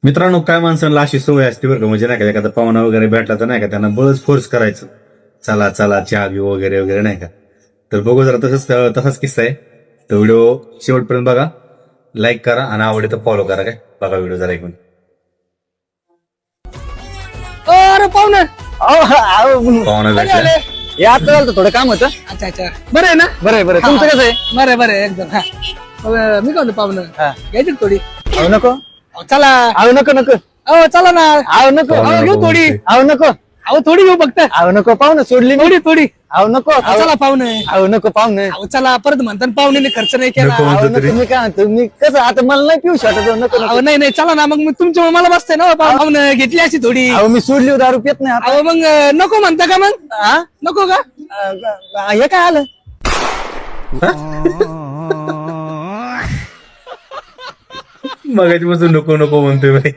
मित्रांनो, काय माणसांना अशी सवय असते बरं का, म्हणजे नाही का एखादा पाहुणा वगैरे भेटला तर नाही का त्यांना बळच फोर्स करायचं, चला चला चहा घेऊ वगैरे वगैरे नाही का. तर बघू जरा तसाच किस्सा आहे. तर व्हिडिओ शेवटपर्यंत बघा, लाईक करा आणि आवडले तर फॉलो करा. काय बघा व्हिडिओ जरा ऐकून. अरे पाहुणं पाहुणा भेटला. हे आता झालं थोडं काम होतं. अच्छा अच्छा, बरं आहे ना? बरं आहे बरं. तुमचं कसं आहे? बरं बरं एकदम. हा मी काय म्हणतो पाहुणं, घ्यायची का थोडी? अहो नको. चला. अहो नको नको. अहो चला ना. अहो नको. अहो घेऊ थोडी. अहो नको. अहो थोडी घेऊ फक्त. अहो नको पाहुणं, सोडली थोडी थोडी. अहो नको. चला पाहुणे. अहो नको पाहुणे. अहो चला, परत म्हणतात पाहुणे खर्च नाही केला. नको म्हणतो तरी. तुम्ही काय म्हणतो, मी कसं आता मला नाही पिऊ शकत. नको. अहो नाही नाही, चला ना. मग मी तुमच्यामुळे मला बसते ना पाहुणे, घेतली अशी थोडी. अहो मी सोडली, दारू पित नाही. अहो मग नको म्हणता का मग? हा नको का? हे काय आलं? मगाची पासून नको नको म्हणतोय बाई.